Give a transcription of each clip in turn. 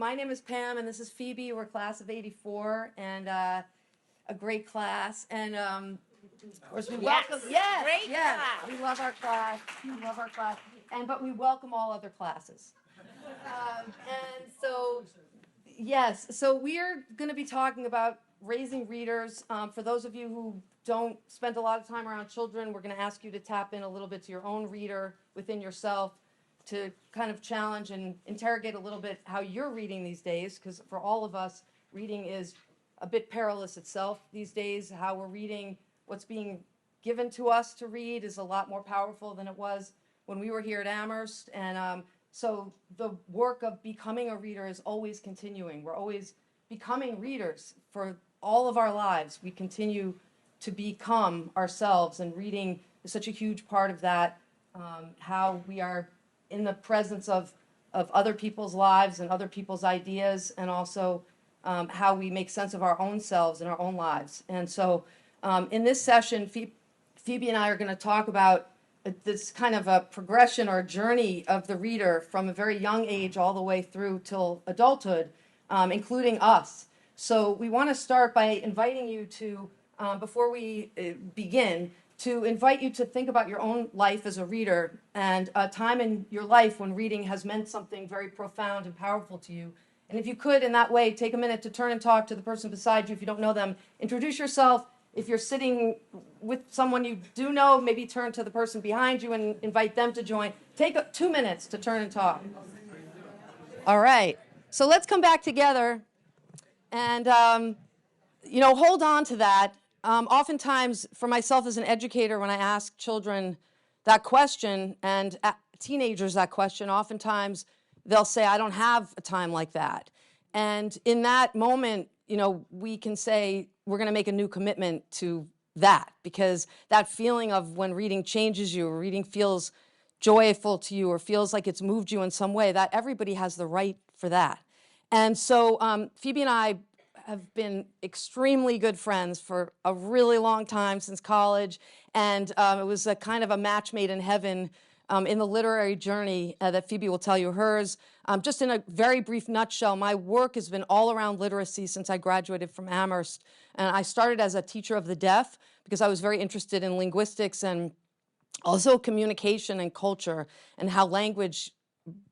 My name is Pam, and this is Phoebe. We're class of '84, and a great class. And of course, we welcome. Yes, great class. we love our class. We love our class, but we welcome all other classes. And so, yes, so we're going to be talking about raising readers. For those of you who don't spend a lot of time around children, we're going to ask you to tap in a little bit to your own reader within yourself, to kind of challenge and interrogate a little bit how you're reading these days, because for all of us, reading is a bit perilous itself these days. How we're reading, what's being given to us to read is a lot more powerful than it was when we were here at Amherst. And so the work of becoming a reader is always continuing. We're always becoming readers for all of our lives. We continue to become ourselves, and reading is such a huge part of that, how we are in the presence of other people's lives and other people's ideas, and also how we make sense of our own selves and our own lives. And so in this session, Phoebe and I are going to talk about this kind of a progression or a journey of the reader from a very young age all the way through till adulthood, including us. So we want to start by inviting you to, before we begin, to invite you to think about your own life as a reader, and a time in your life when reading has meant something very profound and powerful to you. And if you could, in that way, take a minute to turn and talk to the person beside you if you don't know them. Introduce yourself. If you're sitting with someone you do know, maybe turn to the person behind you and invite them to join. Take 2 minutes to turn and talk. All right. So let's come back together and, hold on to that. Oftentimes, for myself as an educator, when I ask children that question, and teenagers that question, oftentimes they'll say, I don't have a time like that. And in that moment, we can say, we're going to make a new commitment to that, because that feeling of when reading changes you, or reading feels joyful to you, or feels like it's moved you in some way, that everybody has the right for that. And so Phoebe and I have been extremely good friends for a really long time, since college, and it was a kind of a match made in heaven in the literary journey that Phoebe will tell you hers. Just in a very brief nutshell, my work has been all around literacy since I graduated from Amherst, and I started as a teacher of the deaf because I was very interested in linguistics and also communication and culture and how language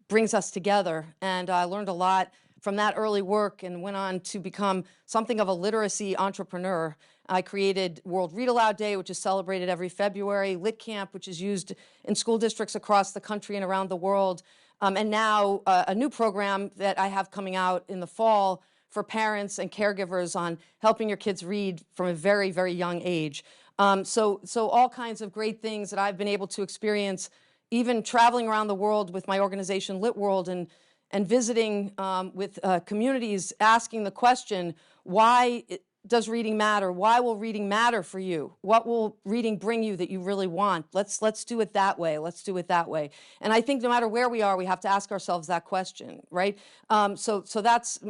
brings us together. And I learned a lot from that early work and went on to become something of a literacy entrepreneur. I created World Read Aloud Day, which is celebrated every February, Lit Camp, which is used in school districts across the country and around the world, and now a new program that I have coming out in the fall for parents and caregivers on helping your kids read from a very, very young age. So all kinds of great things that I've been able to experience, even traveling around the world with my organization, Lit World, and visiting with communities, asking the question, why does reading matter? Why will reading matter for you? What will reading bring you that you really want? Let's do it that way. Let's do it that way. And I think no matter where we are, we have to ask ourselves that question, right? So that's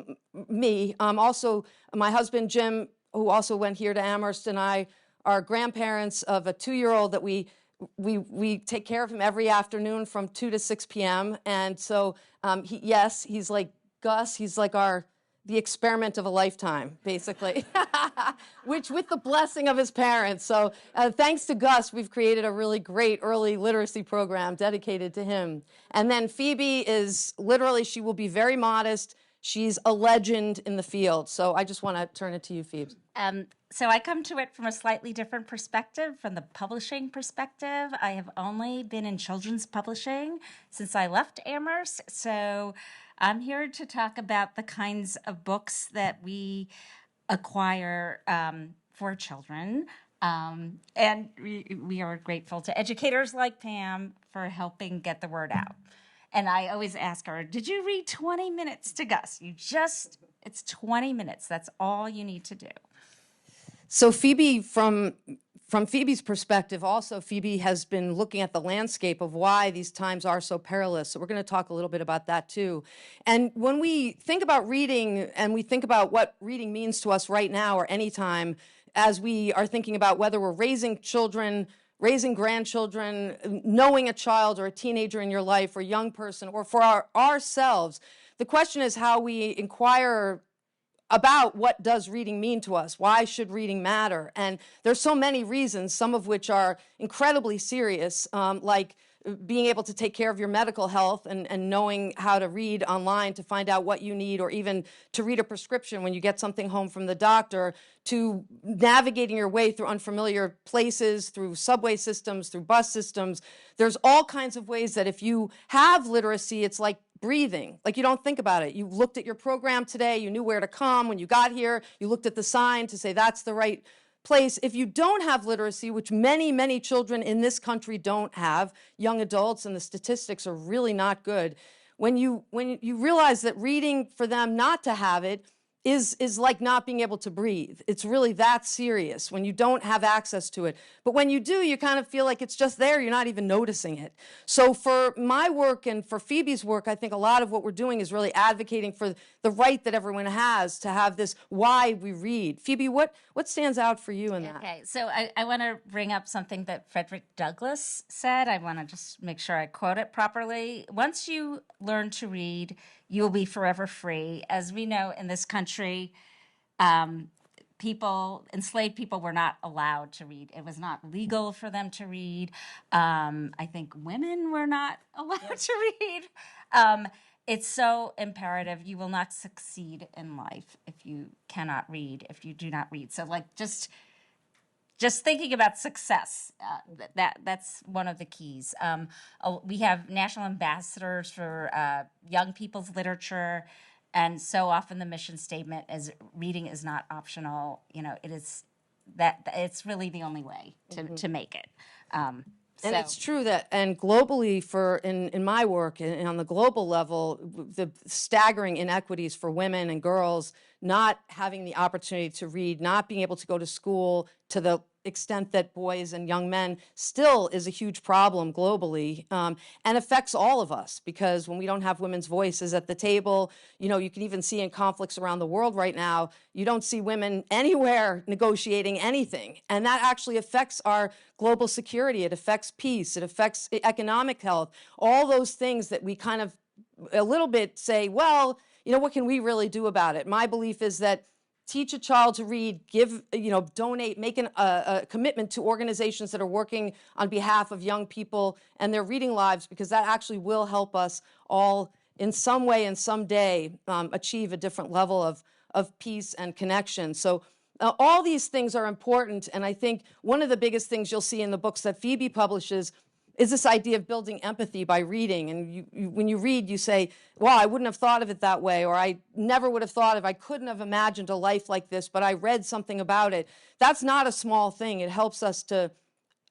me. Also, my husband, Jim, who also went here to Amherst, and I are grandparents of a 2-year-old that we take care of him every afternoon from 2 to 6 p.m. And so, he's like Gus. He's like the experiment of a lifetime, basically, which with the blessing of his parents. So thanks to Gus, we've created a really great early literacy program dedicated to him. And then Phoebe is literally, she will be very modest. She's a legend in the field. So I just want to turn it to you, Phoebe. So I come to it from a slightly different perspective, from the publishing perspective. I have only been in children's publishing since I left Amherst. So I'm here to talk about the kinds of books that we acquire for children. And we are grateful to educators like Pam for helping get the word out. And I always ask her, did you read 20 minutes to Gus? It's 20 minutes. That's all you need to do. So Phoebe, from Phoebe's perspective, also Phoebe has been looking at the landscape of why these times are so perilous. So we're going to talk a little bit about that too. And when we think about reading and we think about what reading means to us right now or anytime, as we are thinking about whether we're raising children, raising grandchildren, knowing a child or a teenager in your life or a young person, or for ourselves, the question is how we inquire about what does reading mean to us? Why should reading matter? And there's so many reasons, some of which are incredibly serious, like being able to take care of your medical health and knowing how to read online to find out what you need, or even to read a prescription when you get something home from the doctor, to navigating your way through unfamiliar places, through subway systems, through bus systems. There's all kinds of ways that if you have literacy, it's like breathing. Like, you don't think about it. You looked at your program today, you knew where to come when you got here, you looked at the sign to say that's the right place. If you don't have literacy, which many, many children in this country don't have, young adults, and the statistics are really not good, when you realize that reading for them not to have it is like not being able to breathe. It's really that serious when you don't have access to it. But when you do, you kind of feel like it's just there. You're not even noticing it. So for my work and for Phoebe's work, I think a lot of what we're doing is really advocating for the right that everyone has to have this why we read. Phoebe, what stands out for you in that? Okay, so I want to bring up something that Frederick Douglass said. I want to just make sure I quote it properly. Once you learn to read, you will be forever free. As we know, in this country, enslaved people were not allowed to read. It was not legal for them to read. I think women were not allowed to read. It's so imperative. You will not succeed in life if you cannot read, if you do not read. So, like, just thinking about success, that's one of the keys. We have national ambassadors for young people's literature, and so often the mission statement is reading is not optional. It is that it's really the only way to make it. And it's true that, and globally, in my work and on the global level, the staggering inequities for women and girls not having the opportunity to read, not being able to go to school to the extent that boys and young men still is a huge problem globally, and affects all of us, because when we don't have women's voices at the table, you can even see in conflicts around the world right now, you don't see women anywhere negotiating anything. And that actually affects our global security. It affects peace. It affects economic health. All those things that we kind of a little bit say, well, what can we really do about it? My belief is that teach a child to read, give, donate, make a commitment to organizations that are working on behalf of young people and their reading lives, because that actually will help us all in some way and someday achieve a different level of peace and connection. So all these things are important, and I think one of the biggest things you'll see in the books that Phoebe publishes is this idea of building empathy by reading. And when you read, you say, wow, I wouldn't have thought of it that way, or I never would have thought of, I couldn't have imagined a life like this, but I read something about it. That's not a small thing. It helps us to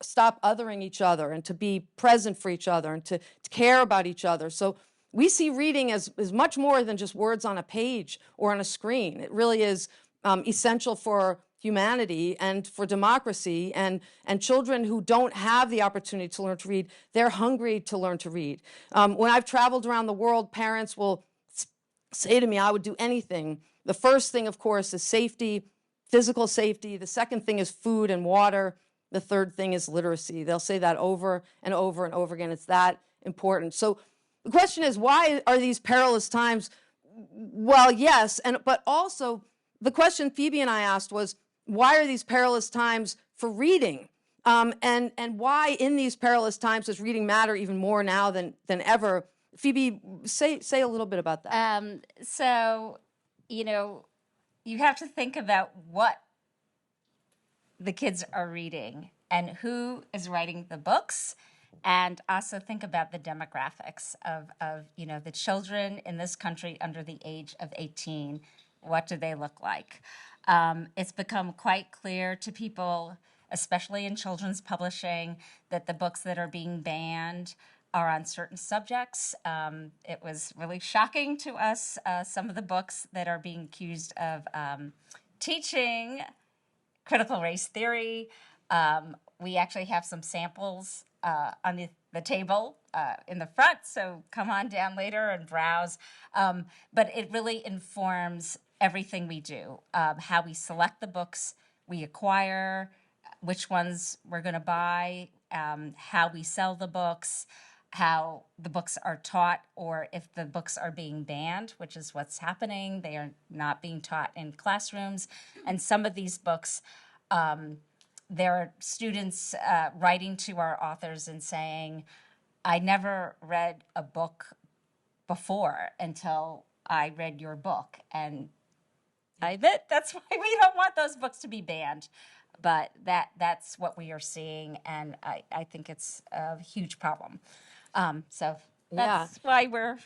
stop othering each other and to be present for each other and to care about each other. So we see reading as much more than just words on a page or on a screen. It really is essential for humanity and for democracy, and children who don't have the opportunity to learn to read, they're hungry to learn to read. When I've traveled around the world, parents will say to me, I would do anything. The first thing, of course, is safety, physical safety. The second thing is food and water. The third thing is literacy. They'll say that over and over and over again. It's that important. So the question is, why are these perilous times? Well, yes, but also the question Phoebe and I asked was, why are these perilous times for reading? And why in these perilous times does reading matter even more now than ever? Phoebe, say a little bit about that. So, you have to think about what the kids are reading and who is writing the books, and also think about the demographics of the children in this country under the age of 18. What do they look like? It's become quite clear to people, especially in children's publishing, that the books that are being banned are on certain subjects. It was really shocking to us, some of the books that are being accused of teaching critical race theory. We actually have some samples on the table in the front, so come on down later and browse. But it really informs everything we do, how we select the books we acquire, which ones we're going to buy, how we sell the books, how the books are taught or if the books are being banned, which is what's happening. They are not being taught in classrooms. And some of these books, there are students writing to our authors and saying, I never read a book before until I read your book. And I admit that's why we don't want those books to be banned. But that's what we are seeing, and I think it's a huge problem. So that's why we're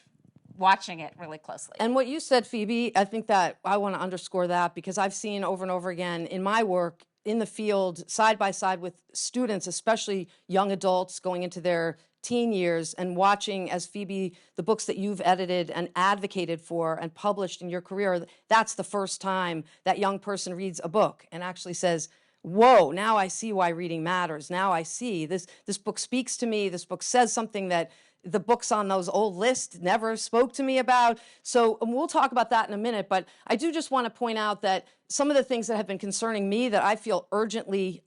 watching it really closely. And what you said, Phoebe, I think that I want to underscore that because I've seen over and over again in my work in the field, side by side with students, especially young adults going into their teen years, and watching, as Phoebe, the books that you've edited and advocated for and published in your career, that's the first time that young person reads a book and actually says, whoa, now I see why reading matters. Now I see this book speaks to me. This book says something that the books on those old lists never spoke to me about. So we'll talk about that in a minute, but I do just want to point out that some of the things that have been concerning me that I feel urgently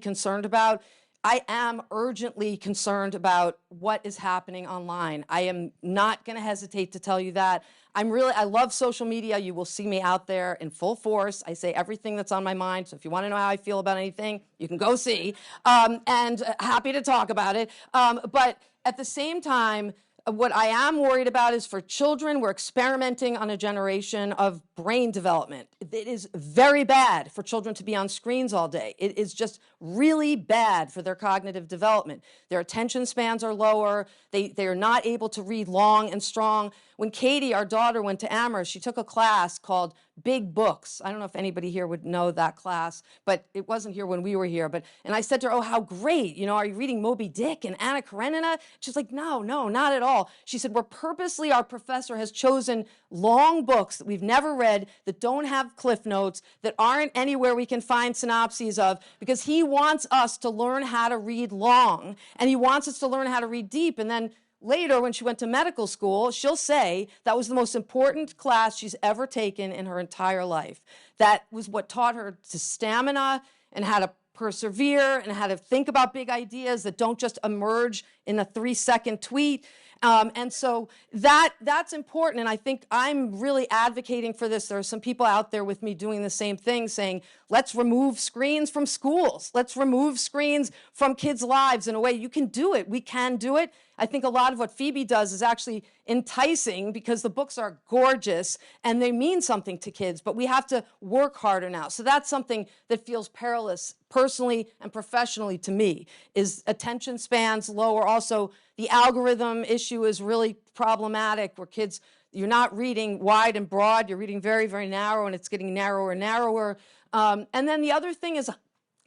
concerned about, I am urgently concerned about what is happening online. I am not going to hesitate to tell you that. I love social media. You will see me out there in full force. I say everything that's on my mind. So if you want to know how I feel about anything, you can go see. And happy to talk about it. But at the same time, what I am worried about is for children, we're experimenting on a generation of brain development. It is very bad for children to be on screens all day. It is just really bad for their cognitive development. Their attention spans are lower. They are not able to read long and strong. When Katie, our daughter, went to Amherst, she took a class called Big Books. I don't know if anybody here would know that class, but it wasn't here when we were here. And I said to her, oh, how great. Are you reading Moby Dick and Anna Karenina? She's like, no, not at all. She said, our professor has chosen long books that we've never read, that don't have cliff notes, that aren't anywhere we can find synopses of, because he wants us to learn how to read long, and he wants us to learn how to read deep. And then later, when she went to medical school, she'll say that was the most important class she's ever taken in her entire life. That was what taught her to stamina and how to persevere and how to think about big ideas that don't just emerge in a 3-second tweet. And so that's important, and I think I'm really advocating for this. There are some people out there with me doing the same thing, saying, let's remove screens from schools. Let's remove screens from kids' lives in a way. You can do it. We can do it. I think a lot of what Phoebe does is actually enticing because the books are gorgeous and they mean something to kids, but we have to work harder now. So that's something that feels perilous personally and professionally to me, is attention spans lower. Also, the algorithm issue is really problematic where kids, you're not reading wide and broad, you're reading very, very narrow, and it's getting narrower and narrower. And then the other thing is,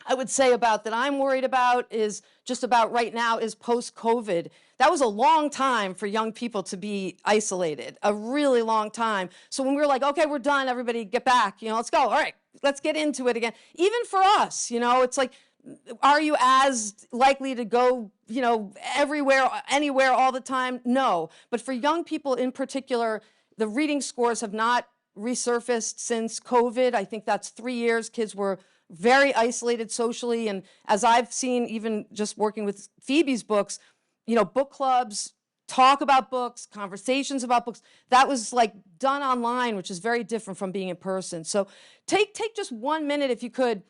I would say about that I'm worried about is just about right now is post-COVID. That was a long time for young people to be isolated, a really long time. So when we were like, okay, we're done, everybody get back, let's go. All right, let's get into it again. Even for us, it's like, are you as likely to go, everywhere, anywhere, all the time? No. But for young people in particular, the reading scores have not resurfaced since COVID. I think that's 3 years. Kids were very isolated socially. And as I've seen, even just working with Phoebe's books, book clubs, talk about books, conversations about books, that was like done online, which is very different from being in person. So take just 1 minute if you could.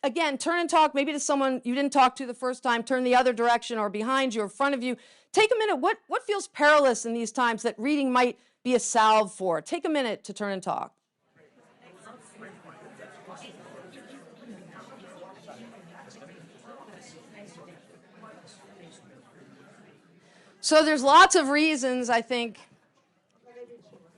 Again, turn and talk maybe to someone you didn't talk to the first time, turn the other direction or behind you or in front of you. Take a minute. What feels perilous in these times that reading might be a salve for? Take a minute to turn and talk. So there's lots of reasons, I think,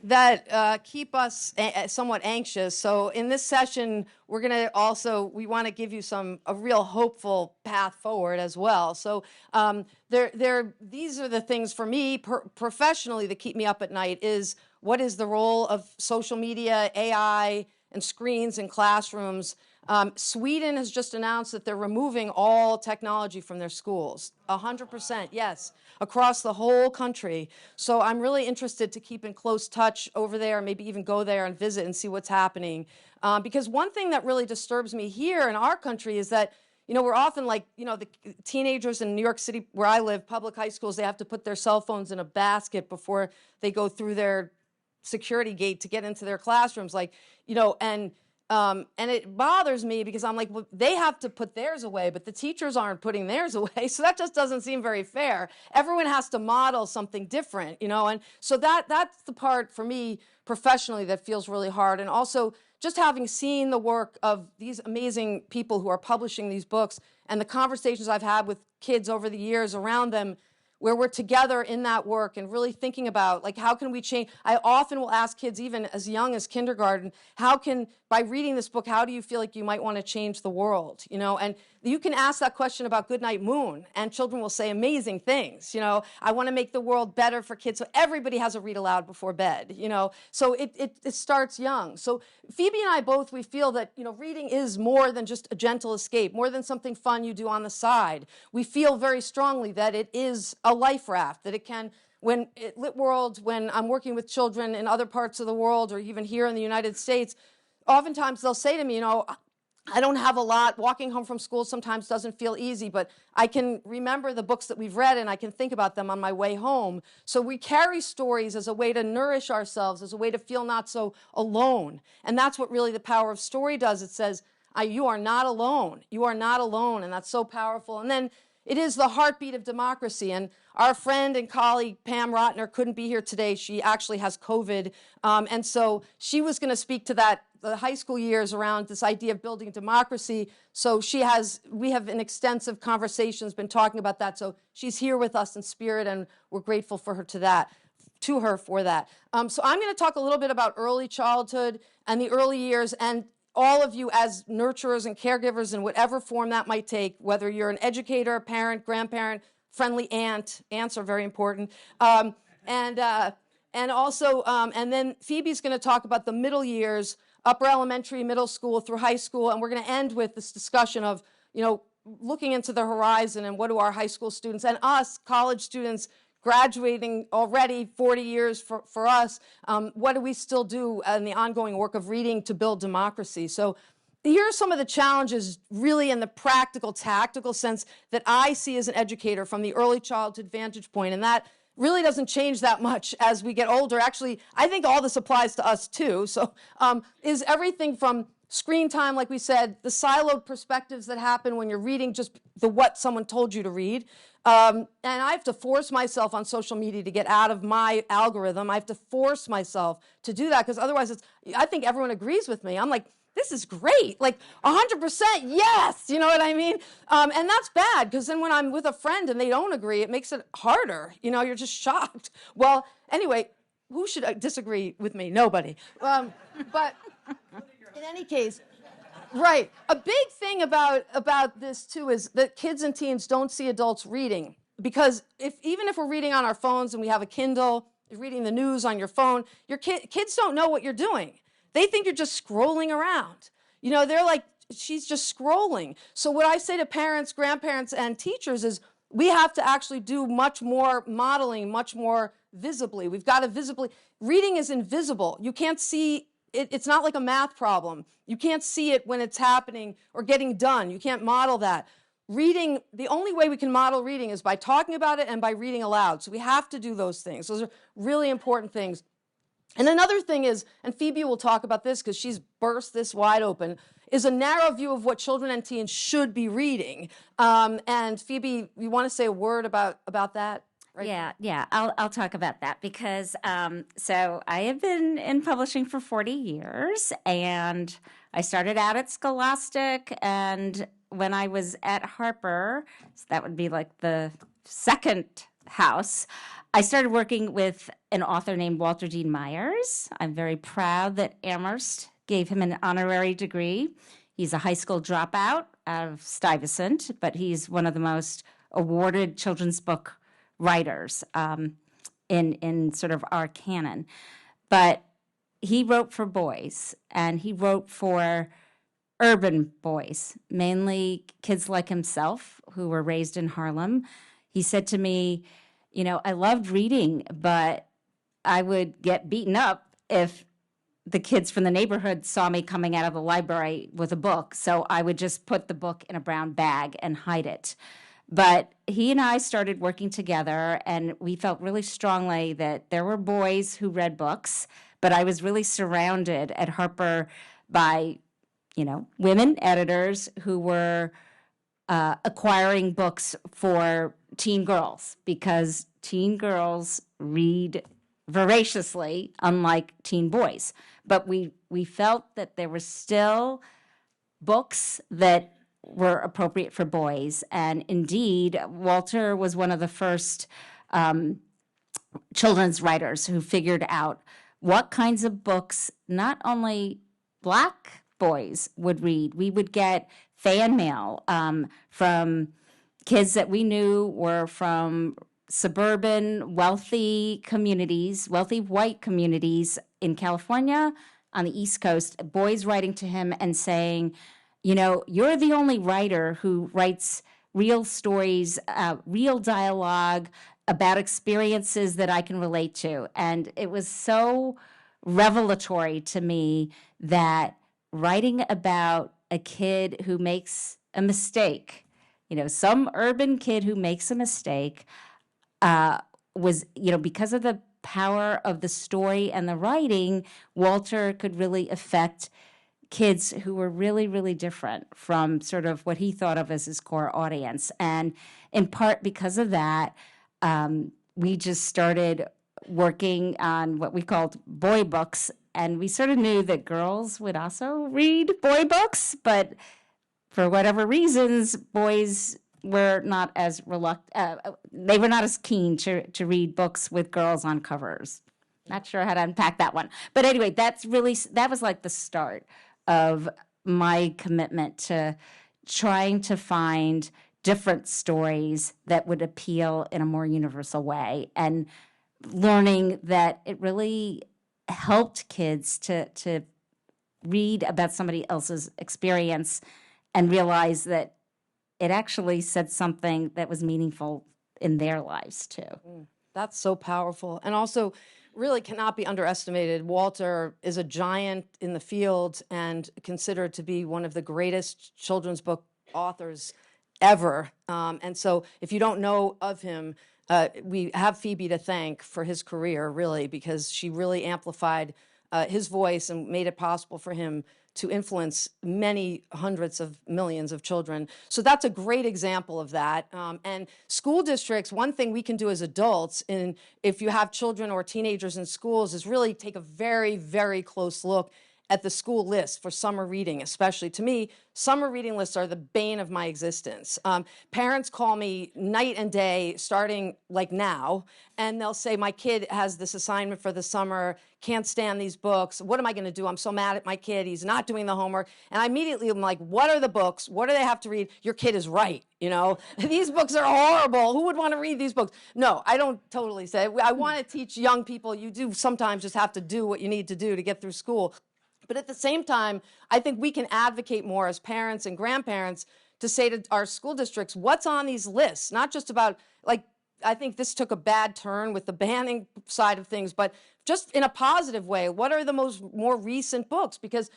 that keep us somewhat anxious. So in this session, we're going to we want to give you a real hopeful path forward as well. So these are the things for me professionally that keep me up at night is what is the role of social media, AI, and screens in classrooms. Sweden has just announced that they're removing all technology from their schools, 100%, yes, across the whole country. So I'm really interested to keep in close touch over there, maybe even go there and visit and see what's happening. Because one thing that really disturbs me here in our country is that we're often like, the teenagers in New York City where I live, public high schools, they have to put their cell phones in a basket before they go through their security gate to get into their classrooms. Like, and it bothers me because I'm like, well, they have to put theirs away, but the teachers aren't putting theirs away. So that just doesn't seem very fair. Everyone has to model something different, and so that's the part for me professionally that feels really hard. And also just having seen the work of these amazing people who are publishing these books and the conversations I've had with kids over the years around them, where we're together in that work and really thinking about, like, how can we change? I often will ask kids, even as young as kindergarten, by reading this book, how do you feel like you might want to change the world? And you can ask that question about Goodnight Moon, and children will say amazing things. I want to make the world better for kids, so everybody has a read aloud before bed. So it starts young. So Phoebe and I both, we feel that reading is more than just a gentle escape, more than something fun you do on the side. We feel very strongly that it is a life raft, that it can. When Lit World, when I'm working with children in other parts of the world or even here in the United States, oftentimes they'll say to me, I don't have a lot. Walking home from school sometimes doesn't feel easy, but I can remember the books that we've read and I can think about them on my way home. So we carry stories as a way to nourish ourselves, as a way to feel not so alone. And that's what really the power of story does. It says, you are not alone. You are not alone. And that's so powerful. And then it is the heartbeat of democracy. And our friend and colleague, Pam Rotner, couldn't be here today. She actually has COVID. And so she was going to speak to that, the high school years around this idea of building democracy. So we have in extensive conversations been talking about that. So she's here with us in spirit, and we're grateful for her for that. So I'm going to talk a little bit about early childhood and the early years, and all of you as nurturers and caregivers in whatever form that might take, whether you're an educator, parent, grandparent, friendly aunt. Aunts are very important. And then Phoebe's going to talk about the middle years, upper elementary, middle school through high school, and we're going to end with this discussion of, looking into the horizon and what do our high school students and us, college students, graduating already 40 years for us, what do we still do in the ongoing work of reading to build democracy? So here are some of the challenges really in the practical, tactical sense that I see as an educator from the early childhood vantage point, and that really doesn't change that much as we get older. Actually, I think all this applies to us too. So is everything from screen time, like we said, the siloed perspectives that happen when you're reading just what someone told you to read. And I have to force myself on social media to get out of my algorithm. I have to force myself to do that because otherwise I think everyone agrees with me. I'm like, this is great, like 100%, yes, you know what I mean? And that's bad because then when I'm with a friend and they don't agree, it makes it harder. You're just shocked. Well, anyway, who should disagree with me? Nobody. But in any case, right. A big thing about this, too, is that kids and teens don't see adults reading. Because even if we're reading on our phones and we have a Kindle, you're reading the news on your phone, your kids don't know what you're doing. They think you're just scrolling around. They're like, she's just scrolling. So what I say to parents, grandparents, and teachers is we have to actually do much more modeling, much more visibly. We've got to visibly. Reading is invisible. You can't see. It's not like a math problem. You can't see it when it's happening or getting done. You can't model that. Reading, the only way we can model reading is by talking about it and by reading aloud. So we have to do those things. Those are really important things. And another thing is, and Phoebe will talk about this because she's burst this wide open, is a narrow view of what children and teens should be reading. And Phoebe, you want to say a word about that? Right? Yeah, I'll talk about that because so I have been in publishing for 40 years, and I started out at Scholastic, and when I was at Harper, so that would be like the second house, I started working with an author named Walter Dean Myers. I'm very proud that Amherst gave him an honorary degree. He's a high school dropout out of Stuyvesant, but he's one of the most awarded children's book writers in sort of our canon. But he wrote for boys, and he wrote for urban boys, mainly kids like himself who were raised in Harlem. He said to me, I loved reading, but I would get beaten up if the kids from the neighborhood saw me coming out of the library with a book, so I would just put the book in a brown bag and hide it. But he and I started working together, and we felt really strongly that there were boys who read books, but I was really surrounded at Harper by, women editors who were acquiring books for teen girls, because teen girls read voraciously, unlike teen boys. But we felt that there were still books that were appropriate for boys. And indeed, Walter was one of the first children's writers who figured out what kinds of books not only Black boys would read. We would get fan mail from kids that we knew were from suburban, wealthy communities, wealthy white communities in California, on the East Coast, boys writing to him and saying, you're the only writer who writes real stories, real dialogue about experiences that I can relate to. And it was so revelatory to me that writing about a kid who makes a mistake, some urban kid who makes a mistake, was, because of the power of the story and the writing, Walter could really affect kids who were really, really different from sort of what he thought of as his core audience. And in part because of that, we just started working on what we called boy books. And we sort of knew that girls would also read boy books, but for whatever reasons, boys were not as they were not as keen to read books with girls on covers. Not sure how to unpack that one. But anyway, that was like the start of my commitment to trying to find different stories that would appeal in a more universal way, and learning that it really helped kids to read about somebody else's experience and realize that it actually said something that was meaningful in their lives too. That's so powerful. And also really cannot be underestimated. Walter is a giant in the field and considered to be one of the greatest children's book authors ever. And so if you don't know of him, we have Phoebe to thank for his career, really, because she really amplified his voice and made it possible for him to influence many hundreds of millions of children. So that's a great example of that. And school districts, one thing we can do as adults, if you have children or teenagers in schools, is really take a very, very close look at the school list for summer reading, especially. To me, summer reading lists are the bane of my existence. Parents call me night and day, starting like now, and they'll say, my kid has this assignment for the summer, can't stand these books. What am I going to do? I'm so mad at my kid. He's not doing the homework. And I immediately am like, what are the books? What do they have to read? Your kid is right. These books are horrible. Who would want to read these books? No, I don't totally say it. I want to teach young people, you do sometimes just have to do what you need to do to get through school. But at the same time, I think we can advocate more as parents and grandparents to say to our school districts, what's on these lists? Not just about, I think this took a bad turn with the banning side of things, but just in a positive way, what are the more recent books? Because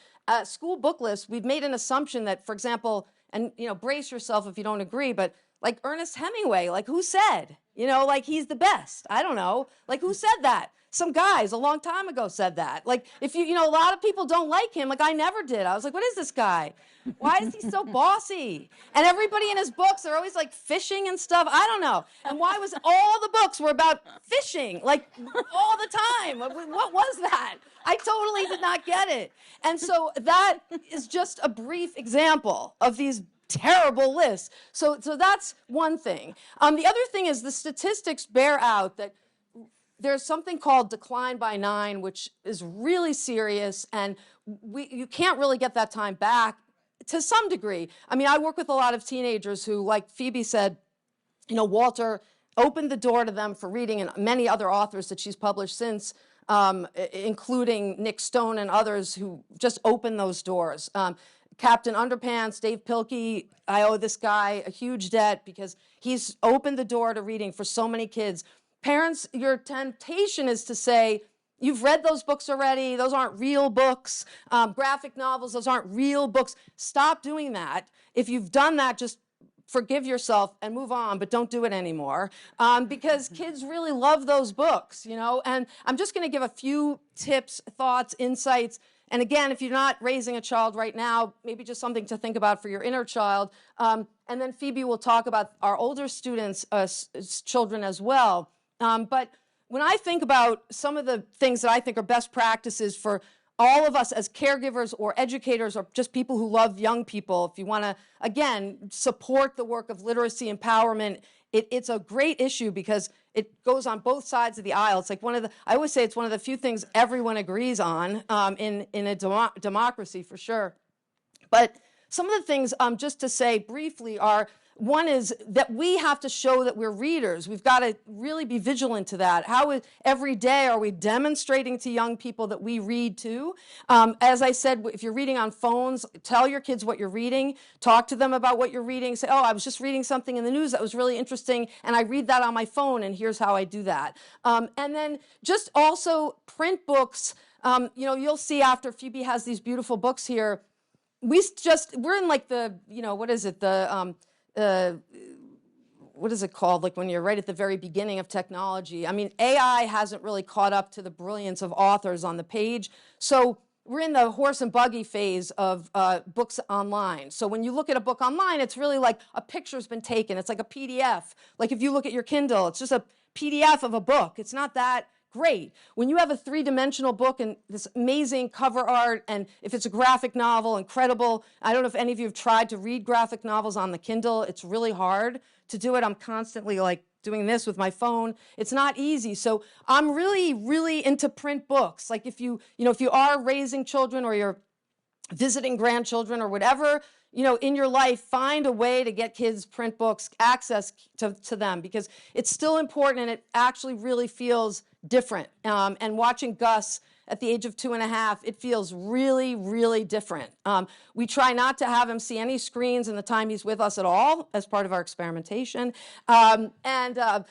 school book lists, we've made an assumption that, for example, and brace yourself if you don't agree, but like Ernest Hemingway, who said, he's the best? I don't know. Who said that? Some guys a long time ago said that. If a lot of people don't like him, I never did. I was like, what is this guy? Why is he so bossy? And everybody in his books, they're always fishing and stuff. I don't know. And why was all the books were about fishing, all the time? What was that? I totally did not get it. And so that is just a brief example of these terrible lists. So that's one thing. The other thing is the statistics bear out that there's something called decline by 9, which is really serious, and you can't really get that time back to some degree. I work with a lot of teenagers who, like Phoebe said, Walter opened the door to them for reading, and many other authors that she's published since, including Nick Stone and others who just opened those doors. Captain Underpants, Dave Pilkey, I owe this guy a huge debt because he's opened the door to reading for so many kids. Parents, your temptation is to say, You've read those books already. Those aren't real books. Graphic novels, those aren't real books. Stop doing that. If you've done that, just forgive yourself and move on, but don't do it anymore, because kids really love those books, you know. And I'm just going to give a few tips, thoughts, insights. And again, if you're not raising a child right now, maybe just something to think about for your inner child. And then Phoebe will talk about our older students' children as well. But when I think about some of the things that I think are best practices for all of us as caregivers or educators or just people who love young people, if you want to, again, support the work of literacy empowerment, it's a great issue because it goes on both sides of the aisle. It's like I always say it's one of the few things everyone agrees on in a democracy, for sure. But some of the things, just to say briefly, are one is that we have to show that we're readers. We've got to really be vigilant to that. Every day are we demonstrating to young people that we read too? As I said, if you're reading on phones, tell your kids what you're reading. Talk to them about what you're reading. Say, oh, I was just reading something in the news that was really interesting, and I read that on my phone, and here's how I do that. And then just also print books. You'll see after Phoebe has these beautiful books here, we're in like the, what is it, what is it called? Like when you're right at the very beginning of technology. I mean, AI hasn't really caught up to the brilliance of authors on the page. So we're in the horse and buggy phase of books online. So when you look at a book online, it's really like a picture's been taken. It's like a PDF. Like if you look at your Kindle, it's just a PDF of a book. It's not that great. When you have a three-dimensional book and this amazing cover art, and if it's a graphic novel, incredible. I don't know if any of you have tried to read graphic novels on the Kindle. It's really hard to do it. I'm constantly like doing this with my phone. It's not easy. So I'm really, really into print books. Like if you are raising children or you're visiting grandchildren or whatever, in your life, find a way to get kids print books, access to them, because it's still important and it actually really feels different. And watching Gus at the age of 2.5, it feels really, really different. We try not to have him see any screens in the time he's with us at all as part of our experimentation. And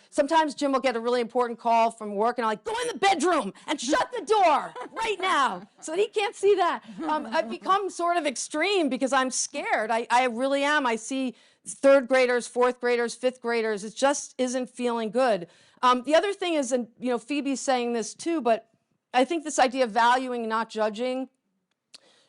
sometimes Jim will get a really important call from work, and I'm like, go in the bedroom and shut the door right now so that he can't see that. I've become sort of extreme because I'm scared. I really am. I see third graders, fourth graders, fifth graders. It just isn't feeling good. The other thing is, and Phoebe's saying this too, but I think this idea of valuing, not judging.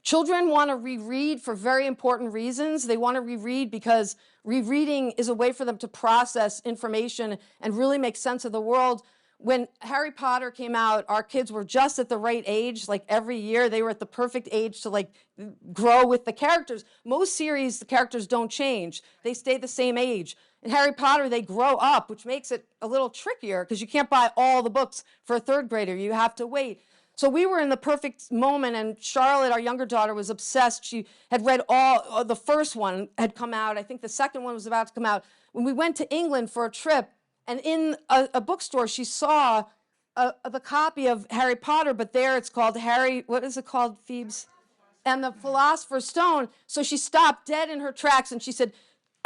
Children want to reread for very important reasons. They want to reread because rereading is a way for them to process information and really make sense of the world. When Harry Potter came out, our kids were just at the right age. Like every year, they were at the perfect age to like grow with the characters. Most series, the characters don't change. They stay the same age. In Harry Potter, they grow up, which makes it a little trickier because you can't buy all the books for a third grader. You have to wait. So we were in the perfect moment, and Charlotte, our younger daughter, was obsessed. She had read all, the first one had come out. I think the second one was about to come out. When we went to England for a trip, and in a bookstore, she saw the copy of Harry Potter, but there it's called what is it called, Phoebes? And the Philosopher's Stone. So she stopped dead in her tracks, and she said,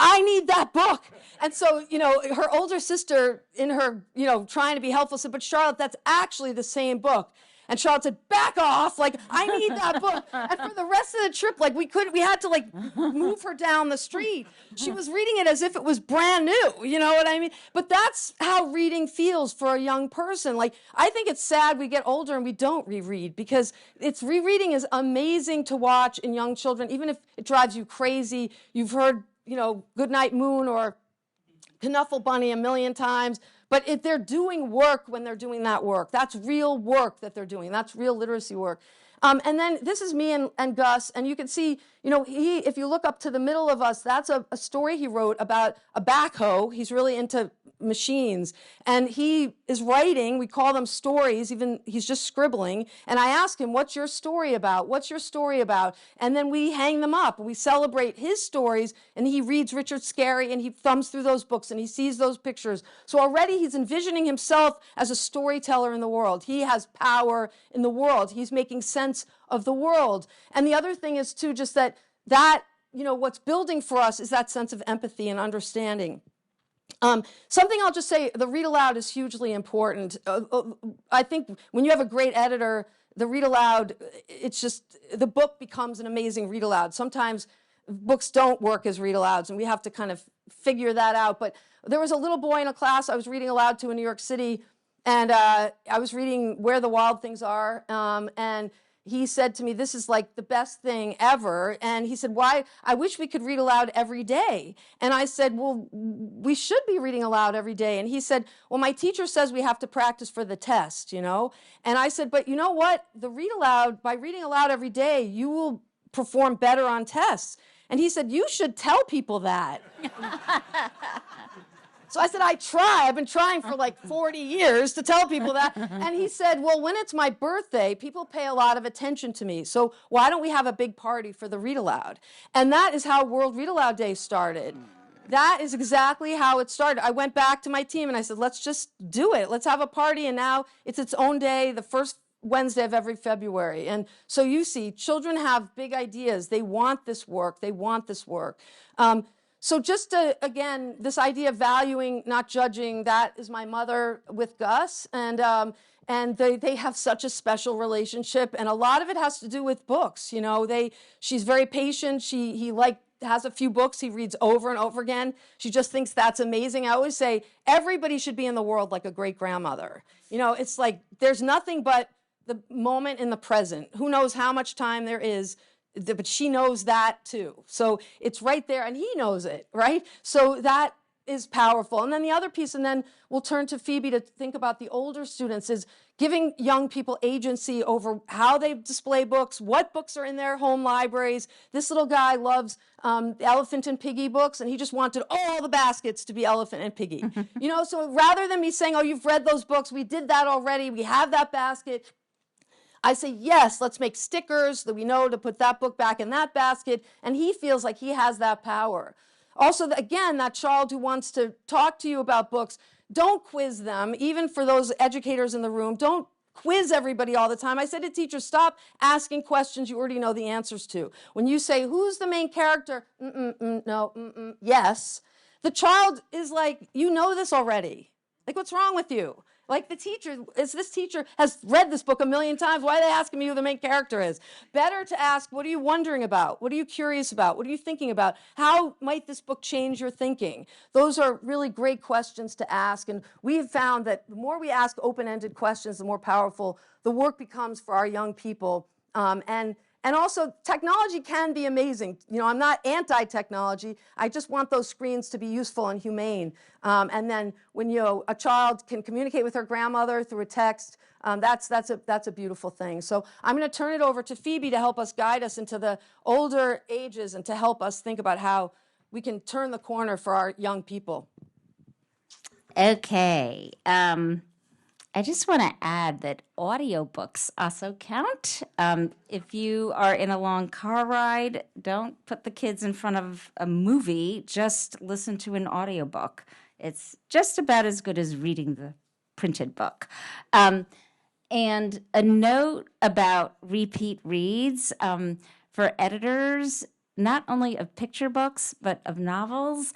I need that book. And so, her older sister, in her, trying to be helpful, said, but Charlotte, that's actually the same book. And Charlotte said, back off, like, I need that book. And for the rest of the trip, like, we had to, like, move her down the street. She was reading it as if it was brand new, you know what I mean? But that's how reading feels for a young person. Like, I think it's sad we get older and we don't reread, because rereading is amazing to watch in young children, even if it drives you crazy. You've heard, Goodnight Moon or Knuffle Bunny a million times. But if they're doing work when they're doing that work, that's real work that they're doing. That's real literacy work. And then this is me and Gus, and you can see, if you look up to the middle of us, that's a story he wrote about a backhoe. He's really into machines, and he is writing. We call them stories. Even he's just scribbling. And I ask him, "What's your story about? What's your story about?" And then we hang them up, and we celebrate his stories. And he reads Richard Scarry, and he thumbs through those books, and he sees those pictures. So already he's envisioning himself as a storyteller in the world. He has power in the world. He's making sense of the world. And the other thing is too, just that what's building for us is that sense of empathy and understanding. Something I'll just say, the read aloud is hugely important. I think when you have a great editor, the read aloud, it's just, the book becomes an amazing read aloud. Sometimes books don't work as read alouds, and we have to kind of figure that out. But there was a little boy in a class I was reading aloud to in New York City, and I was reading Where the Wild Things Are, and he said to me, this is like the best thing ever. And he said, why? I wish we could read aloud every day. And I said, well, we should be reading aloud every day. And he said, well, my teacher says we have to practice for the test, you know? And I said, but you know what? By reading aloud every day, you will perform better on tests. And he said, you should tell people that. So I said, I try. I've been trying for like 40 years to tell people that. And he said, well, when it's my birthday, people pay a lot of attention to me. So why don't we have a big party for the Read Aloud? And that is how World Read Aloud Day started. That is exactly how it started. I went back to my team and I said, let's just do it. Let's have a party. And now it's its own day, the first Wednesday of every February. And so you see, children have big ideas. They want this work. They want this work. So just to, again, this idea of valuing, not judging, that is my mother with Gus. And they have such a special relationship. And a lot of it has to do with books. You know, she's very patient. He has a few books he reads over and over again. She just thinks that's amazing. I always say, everybody should be in the world like a great-grandmother. You know, it's like there's nothing but the moment in the present. Who knows how much time there is, but she knows that too. So it's right there, and he knows it, right? So that is powerful. And then the other piece, and then we'll turn to Phoebe to think about the older students, is giving young people agency over how they display books, what books are in their home libraries. This little guy loves Elephant and Piggy books, and he just wanted all the baskets to be Elephant and Piggy. You know, so rather than me saying, oh, you've read those books, we did that already, we have that basket, I say, yes, let's make stickers that we know to put that book back in that basket, and he feels like he has that power. Also, again, that child who wants to talk to you about books, don't quiz them, even for those educators in the room. Don't quiz everybody all the time. I said to teachers, stop asking questions you already know the answers to. When you say, who's the main character? No, yes. The child is like, you know this already. Like, what's wrong with you? Like this teacher has read this book a million times. Why are they asking me who the main character is? Better to ask, what are you wondering about? What are you curious about? What are you thinking about? How might this book change your thinking? Those are really great questions to ask. And we've found that the more we ask open-ended questions, the more powerful the work becomes for our young people. And also, technology can be amazing. You know, I'm not anti-technology. I just want those screens to be useful and humane. And then when a child can communicate with her grandmother through a text, that's a beautiful thing. So I'm going to turn it over to Phoebe to help us guide us into the older ages and to help us think about how we can turn the corner for our young people. Okay. I just want to add that audiobooks also count. If you are in a long car ride, don't put the kids in front of a movie. Just listen to an audiobook. It's just about as good as reading the printed book. And a note about repeat reads for editors, not only of picture books, but of novels.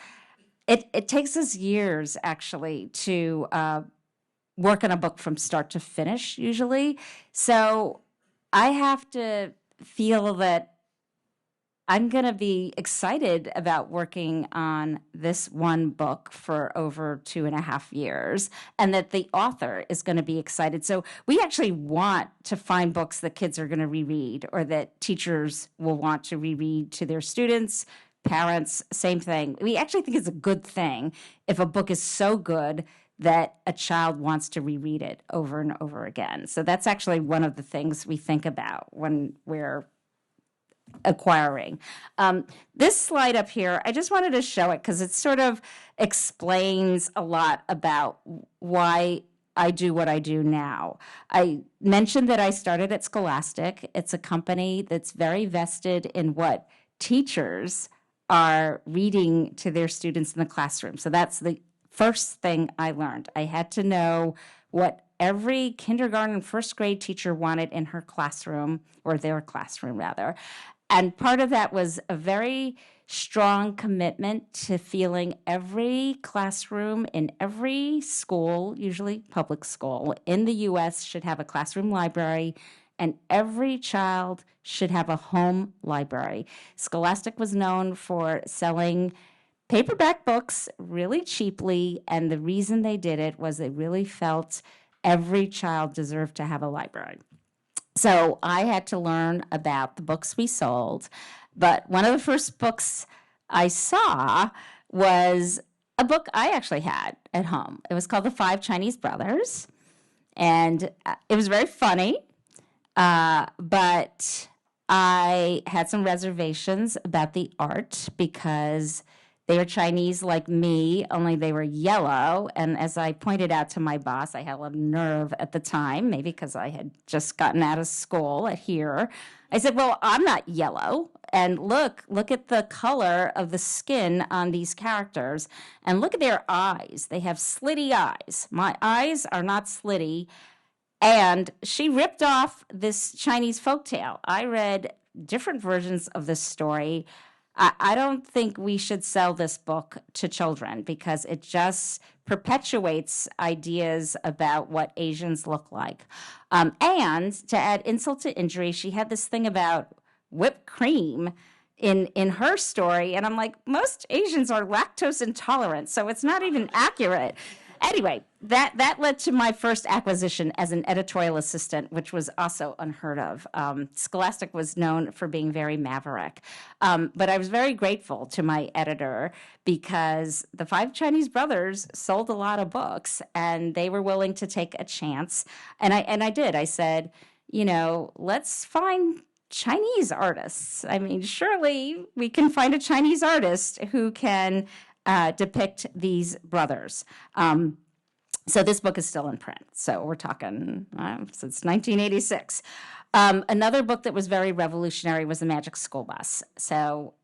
It takes us years, actually, to work on a book from start to finish, usually. So I have to feel that I'm going to be excited about working on this one book for over 2.5 years, and that the author is going to be excited. So we actually want to find books that kids are going to reread, or that teachers will want to reread to their students, parents, same thing. We actually think it's a good thing if a book is so good that a child wants to reread it over and over again. So that's actually one of the things we think about when we're acquiring. This slide up here, I just wanted to show it because it sort of explains a lot about why I do what I do now. I mentioned that I started at Scholastic. It's a company that's very vested in what teachers are reading to their students in the classroom. So that's the first thing I learned. I had to know what every kindergarten and first grade teacher wanted in her classroom, or their classroom rather. And part of that was a very strong commitment to feeling every classroom in every school, usually public school, in the U.S. should have a classroom library, and every child should have a home library. Scholastic was known for selling paperback books really cheaply, and the reason they did it was they really felt every child deserved to have a library. So I had to learn about the books we sold, but one of the first books I saw was a book I actually had at home. It was called The Five Chinese Brothers, and it was very funny, but I had some reservations about the art because they were Chinese like me, only they were yellow. And as I pointed out to my boss, I had a lot of nerve at the time, maybe because I had just gotten out of school here. I said, well, I'm not yellow. And look at the color of the skin on these characters. And look at their eyes. They have slitty eyes. My eyes are not slitty. And she ripped off this Chinese folktale. I read different versions of this story. I don't think we should sell this book to children because it just perpetuates ideas about what Asians look like. And to add insult to injury, she had this thing about whipped cream in her story. And I'm like, most Asians are lactose intolerant, so it's not even accurate. Anyway, that led to my first acquisition as an editorial assistant, which was also unheard of. Scholastic was known for being very maverick. But I was very grateful to my editor because the Five Chinese Brothers sold a lot of books, and they were willing to take a chance. And I did. I said, let's find Chinese artists. I mean, surely we can find a Chinese artist who can depict these brothers. So this book is still in print. So we're talking since 1986. Another book that was very revolutionary was The Magic School Bus. So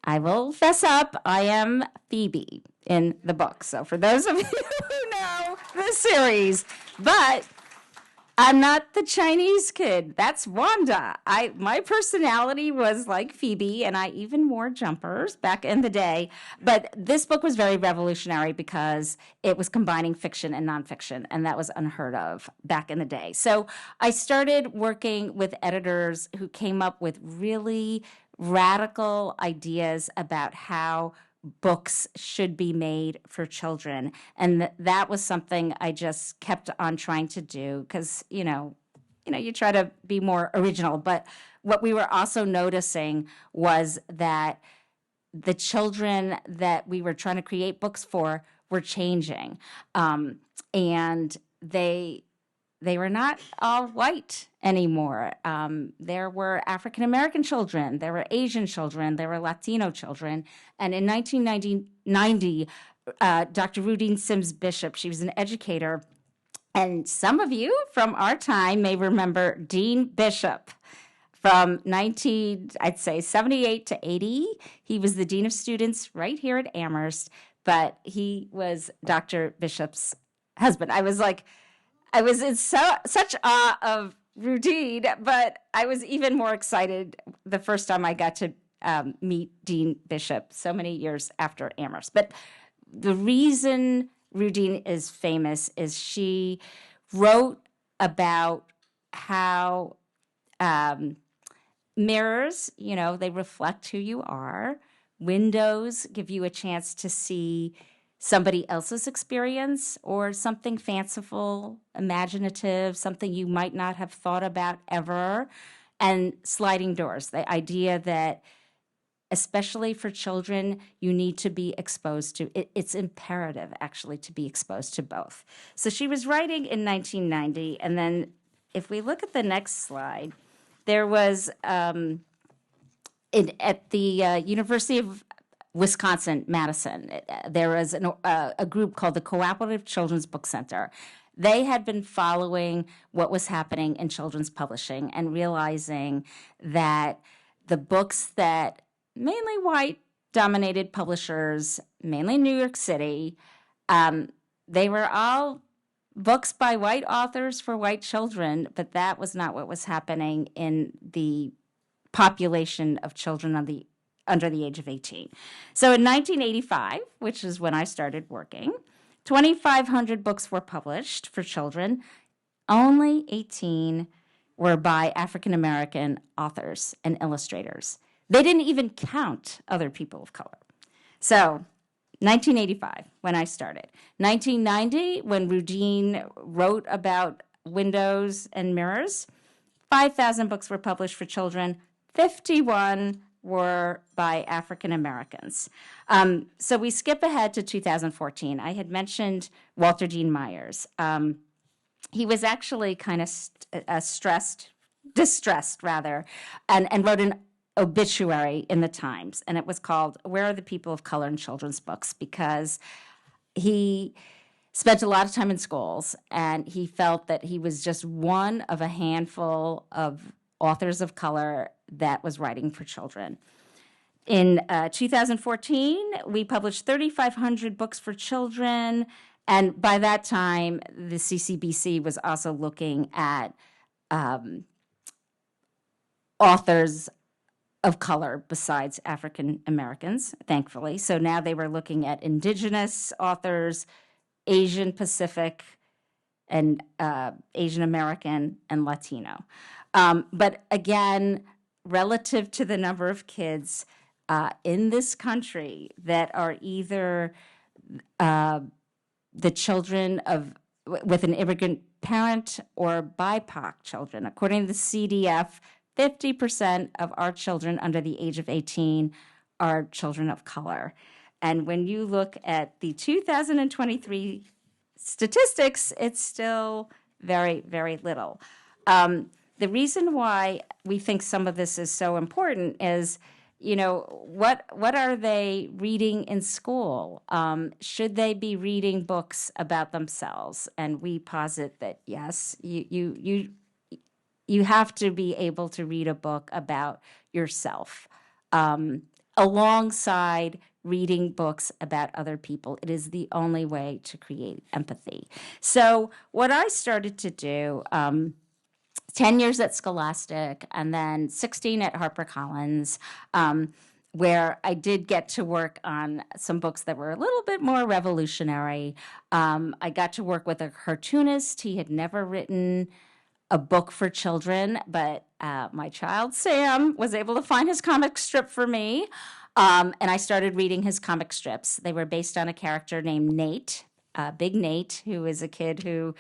I will fess up, I am Phoebe in the book. So for those of you who know the series, but I'm not the Chinese kid. That's Wanda. My personality was like Phoebe, and I even wore jumpers back in the day. But this book was very revolutionary because it was combining fiction and nonfiction, and that was unheard of back in the day. So I started working with editors who came up with really radical ideas about how books should be made for children. And that was something I just kept on trying to do because, you try to be more original. But what we were also noticing was that the children that we were trying to create books for were changing. And they were not all white anymore. There were African-American children, there were Asian children, there were Latino children. And in 1990, Dr. Rudine Sims Bishop, she was an educator, and some of you from our time may remember Dean Bishop. From 78 to 80, he was the Dean of Students right here at Amherst, but he was Dr. Bishop's husband. I was in such awe of Rudine, but I was even more excited the first time I got to meet Dean Bishop so many years after Amherst. But the reason Rudine is famous is she wrote about how mirrors, they reflect who you are. Windows give you a chance to see somebody else's experience or something fanciful, imaginative, something you might not have thought about ever. And sliding doors, the idea that especially for children, you need to be exposed to. It's imperative, actually, to be exposed to both. So she was writing in 1990, and then if we look at the next slide, there was at the University of Wisconsin-Madison, there was a group called the Cooperative Children's Book Center. They had been following what was happening in children's publishing and realizing that the books that mainly white-dominated publishers, mainly New York City, they were all books by white authors for white children, but that was not what was happening in the population of children on the under the age of 18. So in 1985, which is when I started working, 2,500 books were published for children. Only 18 were by African American authors and illustrators. They didn't even count other people of color. So 1985, when I started. 1990, when Rudine wrote about windows and mirrors, 5,000 books were published for children. 51 were by African Americans. So we skip ahead to 2014. I had mentioned Walter Dean Myers. He was actually kind of distressed rather, and wrote an obituary in the Times, and it was called "Where Are the People of Color in Children's Books?" because he spent a lot of time in schools, and he felt that he was just one of a handful of authors of color that was writing for children. In 2014, we published 3,500 books for children, and by that time, the CCBC was also looking at authors of color besides African Americans, thankfully. So now they were looking at Indigenous authors, Asian Pacific, and Asian American, and Latino. But again, relative to the number of kids in this country that are either the children of with an immigrant parent or BIPOC children, according to the CDF, 50% of our children under the age of 18 are children of color. And when you look at the 2023 statistics, it's still very, very little. The reason why we think some of this is so important is, you know, what are they reading in school? Should they be reading books about themselves? And we posit that yes, you have to be able to read a book about yourself alongside reading books about other people. It is the only way to create empathy. So what I started to do, 10 years at Scholastic and then 16 at HarperCollins, where I did get to work on some books that were a little bit more revolutionary. I got to work with a cartoonist. He had never written a book for children, but my child, Sam, was able to find his comic strip for me, and I started reading his comic strips. They were based on a character named Nate, Big Nate, who is a kid who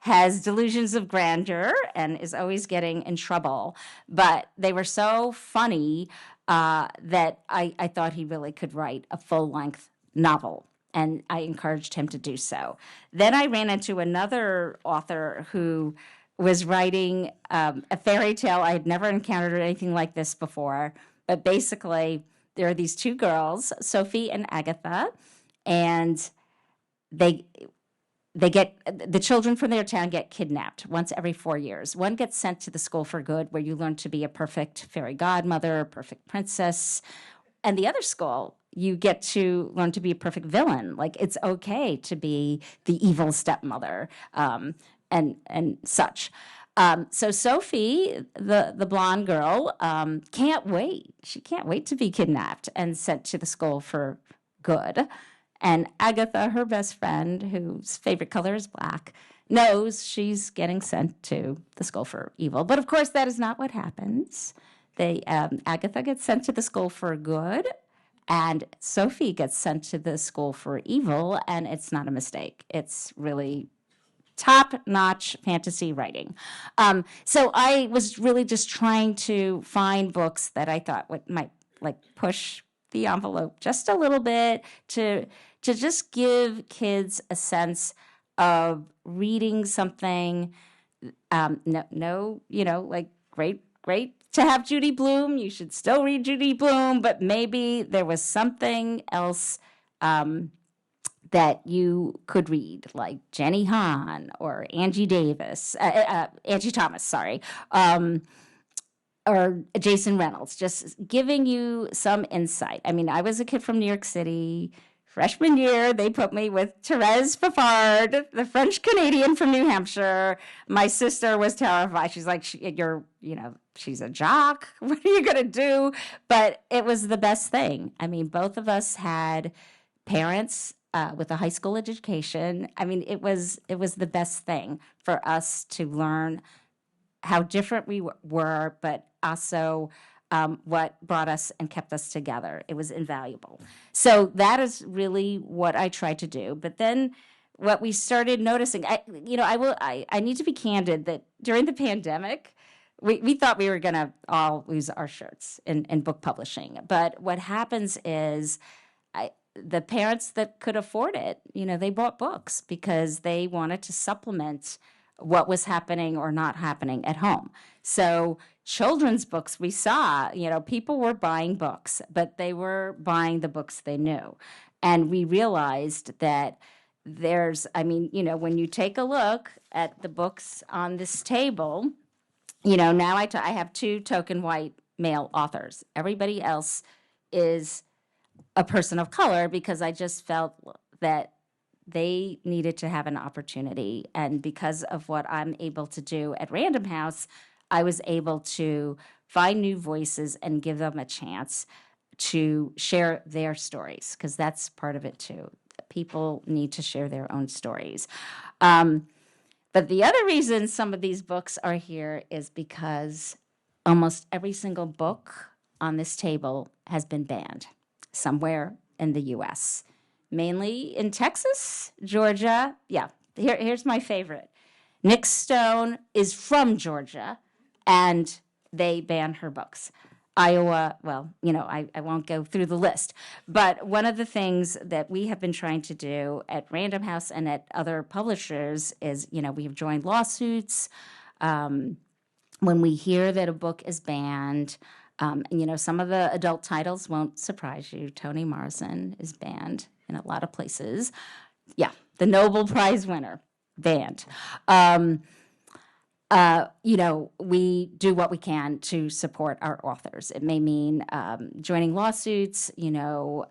has delusions of grandeur and is always getting in trouble. But they were so funny that I thought he really could write a full-length novel, and I encouraged him to do so. Then I ran into another author who was writing a fairy tale. I had never encountered anything like this before, but basically there are these two girls, Sophie and Agatha, and they get the children from their town get kidnapped once every 4 years. One gets sent to the school for good, where you learn to be a perfect fairy godmother, a perfect princess, and the other school, you get to learn to be a perfect villain. Like, it's okay to be the evil stepmother, and such. So Sophie, the blonde girl, can't wait. She can't wait to be kidnapped and sent to the school for good. And Agatha, her best friend, whose favorite color is black, knows she's getting sent to the school for evil. But of course, that is not what happens. Agatha gets sent to the school for good, and Sophie gets sent to the school for evil, and it's not a mistake. It's really top-notch fantasy writing. So I was really just trying to find books that I thought might like push the envelope just a little bit to just give kids a sense of reading something. Like great to have Judy Blume. You should still read Judy Blume, but maybe there was something else that you could read, like Jenny Han or Angie Thomas, sorry, or Jason Reynolds, just giving you some insight. I mean, I was a kid from New York City freshman year, they put me with Therese Fafard, the French Canadian from New Hampshire. My sister was terrified. She's like, she's a jock. What are you going to do? But it was the best thing. I mean, both of us had parents with a high school education. I mean, it was the best thing for us to learn how different we were, but also what brought us and kept us together. It was invaluable. So that is really what I tried to do. But then what we started noticing, I need to be candid that during the pandemic, we thought we were going to all lose our shirts in book publishing. But what happens is the parents that could afford it, they bought books because they wanted to supplement what was happening or not happening at home. So children's books, we saw, people were buying books, but they were buying the books they knew. And we realized that when you take a look at the books on this table, now I have 2 token white male authors. Everybody else is a person of color because I just felt that they needed to have an opportunity. And because of what I'm able to do at Random House, I was able to find new voices and give them a chance to share their stories, because that's part of it too. People need to share their own stories. But the other reason some of these books are here is because almost every single book on this table has been banned somewhere in the U.S., mainly in Texas, Georgia. Yeah, here's my favorite. Nick Stone is from Georgia, and they banned her books. Iowa, I won't go through the list. But one of the things that we have been trying to do at Random House and at other publishers is, we have joined lawsuits. When we hear that a book is banned, some of the adult titles won't surprise you. Toni Morrison is banned in a lot of places. Yeah, the Nobel Prize winner, banned. We do what we can to support our authors. It may mean joining lawsuits,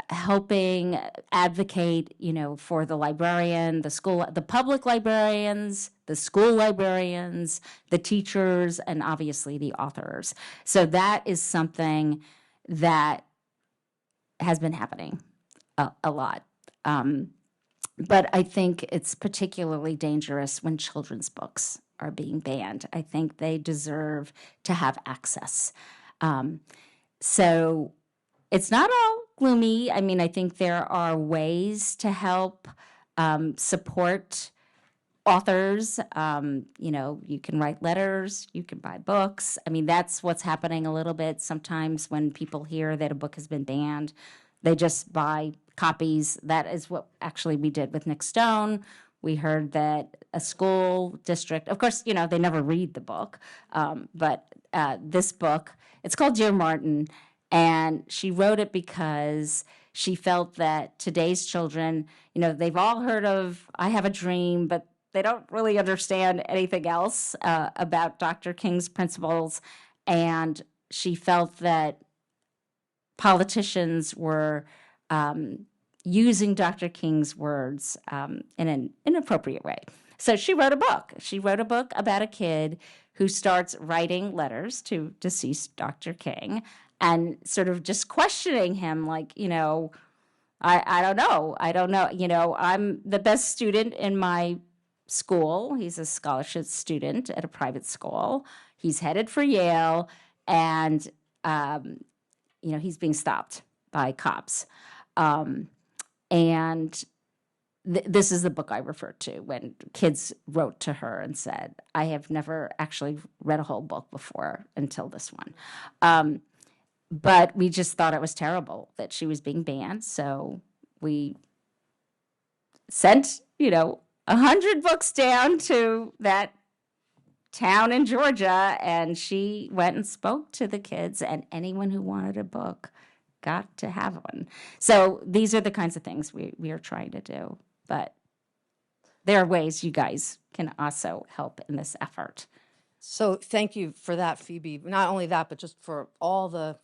helping advocate, for the librarian, the public librarians, the school librarians, the teachers, and obviously the authors. So that is something that has been happening a lot. But I think it's particularly dangerous when children's books are being banned. I think they deserve to have access. So it's not all gloomy. I mean, I think there are ways to help support authors. You can write letters, you can buy books. I mean, that's what's happening a little bit sometimes when people hear that a book has been banned. They just buy copies. That is what actually we did with Nick Stone. We heard that a school district, of course, they never read the book, but this book, it's called Dear Martin, and she wrote it because she felt that today's children, they've all heard of I Have a Dream, but they don't really understand anything else about Dr. King's principles, and she felt that politicians were using Dr. King's words in an inappropriate way. So she wrote a book. She wrote a book about a kid who starts writing letters to deceased Dr. King and sort of just questioning him like, I don't know. I'm the best student in my school. He's a scholarship student at a private school. He's headed for Yale, and he's being stopped by cops. And this is the book I referred to when kids wrote to her and said, I have never actually read a whole book before until this one. But we just thought it was terrible that she was being banned. So we sent, 100 books down to that town in Georgia, and she went and spoke to the kids, and anyone who wanted a book got to have one. So these are the kinds of things we are trying to do. But there are ways you guys can also help in this effort. So thank you for that, Phoebe. Not only that, but just for all the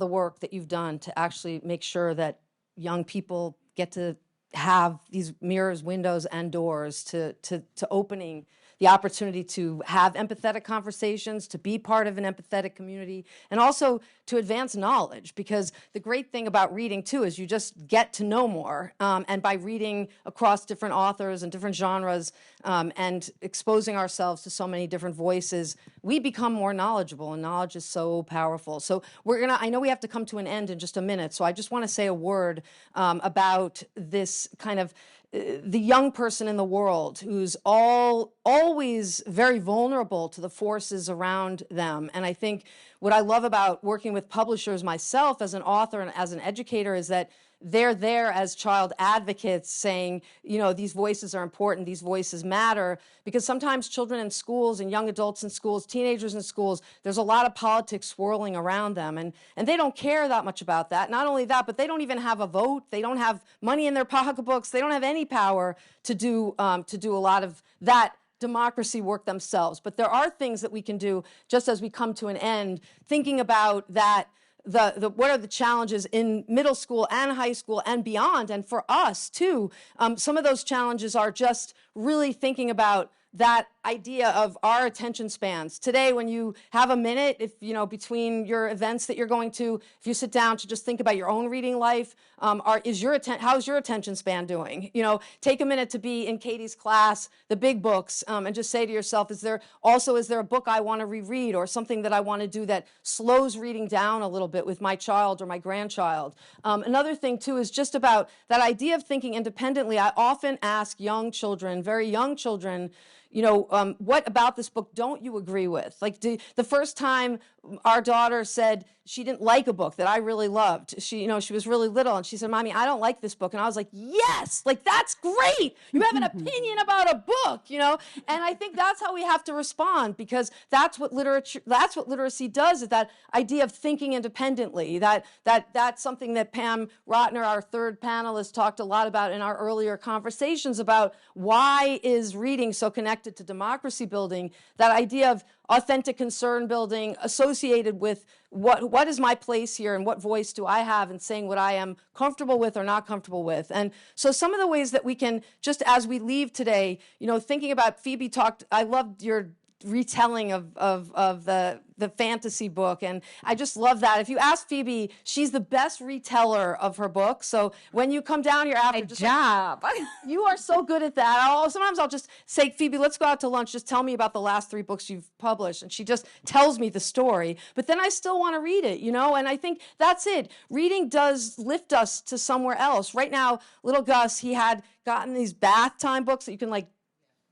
work that you've done to actually make sure that young people get to have these mirrors, windows, and doors to opening the opportunity to have empathetic conversations, to be part of an empathetic community, and also to advance knowledge. Because the great thing about reading, too, is you just get to know more. And by reading across different authors and different genres and exposing ourselves to so many different voices, we become more knowledgeable, and knowledge is so powerful. So I know we have to come to an end in just a minute, so I just want to say a word about this kind of the young person in the world who's always very vulnerable to the forces around them. And I think what I love about working with publishers myself as an author and as an educator is that they're there as child advocates saying, these voices are important, these voices matter, because sometimes children in schools and young adults in schools, teenagers in schools, there's a lot of politics swirling around them, and they don't care that much about that. Not only that, but they don't even have a vote, they don't have money in their pocketbooks, they don't have any power to do a lot of that democracy work themselves. But there are things that we can do just as we come to an end, thinking about that. What are the challenges in middle school and high school and beyond, and for us too. Some of those challenges are just really thinking about that idea of our attention spans. Today, when you have a minute, if between your events that you're going to, if you sit down to just think about your own reading life, how's your attention span doing? Take a minute to be in Katie's class, the big books, and just say to yourself, is there a book I want to reread, or something that I want to do that slows reading down a little bit with my child or my grandchild? Another thing too is just about that idea of thinking independently. I often ask young children, very young children, what about this book don't you agree with? Like the first time our daughter said she didn't like a book that I really loved, she was really little, and she said, "Mommy, I don't like this book." And I was like, "Yes, like that's great. You have an opinion about a book, And I think that's how we have to respond, because that's what literacy does, is that idea of thinking independently. That's something that Pam Rotner, our third panelist, talked a lot about in our earlier conversations about why is reading so connected to democracy building, that idea of authentic concern building associated with what is my place here and what voice do I have in saying what I am comfortable with or not comfortable with. And so some of the ways that we can, just as we leave today, thinking about, Phoebe talked, I loved your retelling of the fantasy book, and I just love that. If you ask Phoebe, she's the best reteller of her book. So when you come down here after, Good job. You are so good at that. Sometimes I'll just say, "Phoebe, let's go out to lunch. Just tell me about the last 3 books you've published." And she just tells me the story. But then I still want to read it, And I think that's it. Reading does lift us to somewhere else. Right now, little Gus, he had gotten these bath time books that you can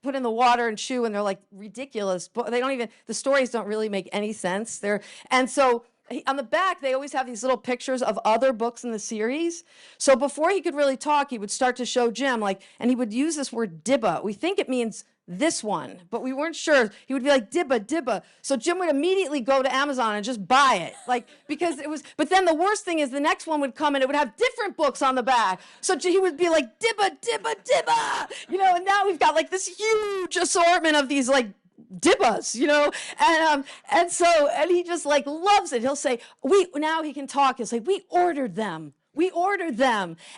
put in the water and chew, and they're ridiculous. But the stories don't really make any sense. And so on the back, they always have these little pictures of other books in the series. So before he could really talk, he would start to show Jim, and he would use this word dibba. We think it means this one, but we weren't sure. He would be like, dibba, dibba. So Jim would immediately go to Amazon and just buy it, because it was, but then the worst thing is the next one would come and it would have different books on the back. So he would be like, dibba, dibba, dibba, and now we've got this huge assortment of these dibbas, and he just loves it. He'll say, now he can talk. He'll say, we ordered them.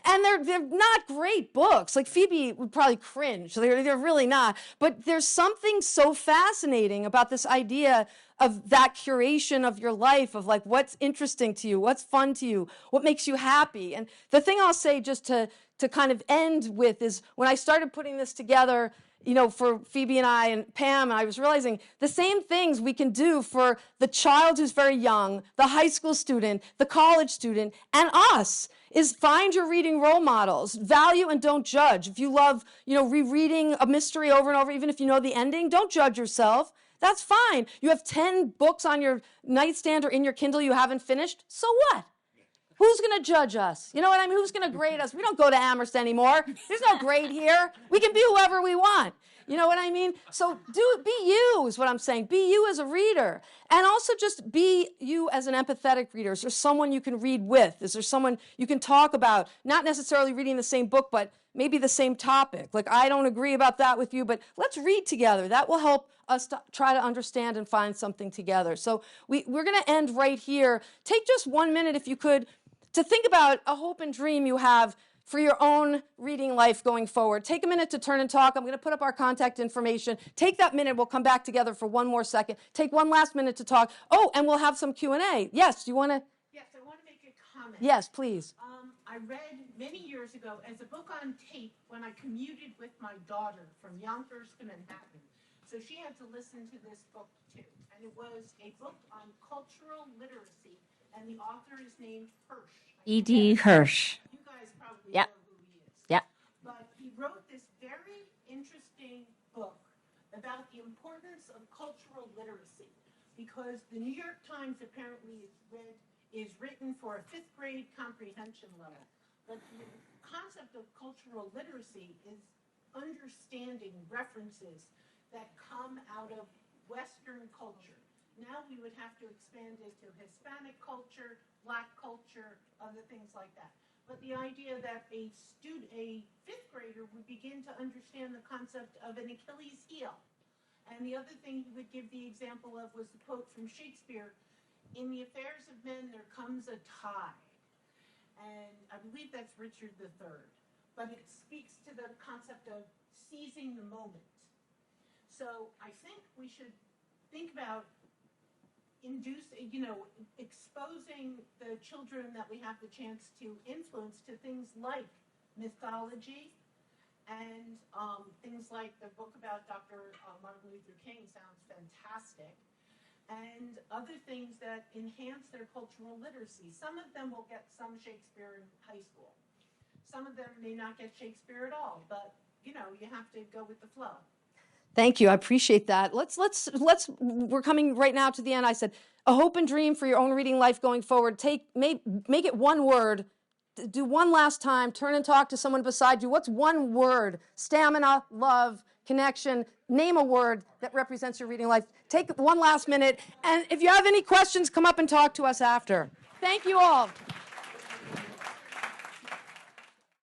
And they're not great books. Phoebe would probably cringe. They're really not. But there's something so fascinating about this idea of that curation of your life, of what's interesting to you, what's fun to you, what makes you happy. And the thing I'll say, just to kind of end with, is when I started putting this together, for Phoebe and I and Pam, I was realizing the same things we can do for the child who's very young, the high school student, the college student, and us, is find your reading role models, value and don't judge. If you love, rereading a mystery over and over, even if you know the ending, don't judge yourself. That's fine. You have 10 books on your nightstand or in your Kindle you haven't finished, so what? Who's going to judge us? You know what I mean? Who's going to grade us? We don't go to Amherst anymore. There's no grade here. We can be whoever we want. You know what I mean? So be you is what I'm saying. Be you as a reader. And also just be you as an empathetic reader. Is there someone you can read with? Is there someone you can talk about? Not necessarily reading the same book, but maybe the same topic. I don't agree about that with you, but let's read together. That will help us to try to understand and find something together. So we're going to end right here. Take just 1 minute, if you could, to think about a hope and dream you have for your own reading life going forward. Take a minute to turn and talk. I'm going to put up our contact information. Take that minute. We'll come back together for one more second. Take one last minute to talk. Oh, and we'll have some Q&A. Yes, do you want to? Yes, I want to make a comment. Yes, please. I read many years ago as a book on tape when I commuted with my daughter from Yonkers to Manhattan. So she had to listen to this book too. And it was a book on cultural literacy, and the author is named Hirsch. E.D. Hirsch. You guys probably Yep. know who he is. Yep. But he wrote this very interesting book about the importance of cultural literacy, because the New York Times apparently is written for a fifth grade comprehension level. But the concept of cultural literacy is understanding references that come out of Western culture. Now we would have to expand it to Hispanic culture, Black culture, other things like that. But the idea that a fifth grader would begin to understand the concept of an Achilles heel. And the other thing he would give the example of was the quote from Shakespeare, "In the affairs of men there comes a tide." And I believe that's Richard III. But it speaks to the concept of seizing the moment. So I think we should think about exposing the children that we have the chance to influence to things like mythology and things like the book about Dr. Martin Luther King sounds fantastic, and other things that enhance their cultural literacy. Some of them will get some Shakespeare in high school. Some of them may not get Shakespeare at all, but you have to go with the flow. Thank you. I appreciate that. We're coming right now to the end. I said, a hope and dream for your own reading life going forward. Make it one word. Do one last time. Turn and talk to someone beside you. What's one word? Stamina, love, connection. Name a word that represents your reading life. Take one last minute. And if you have any questions, come up and talk to us after. Thank you all.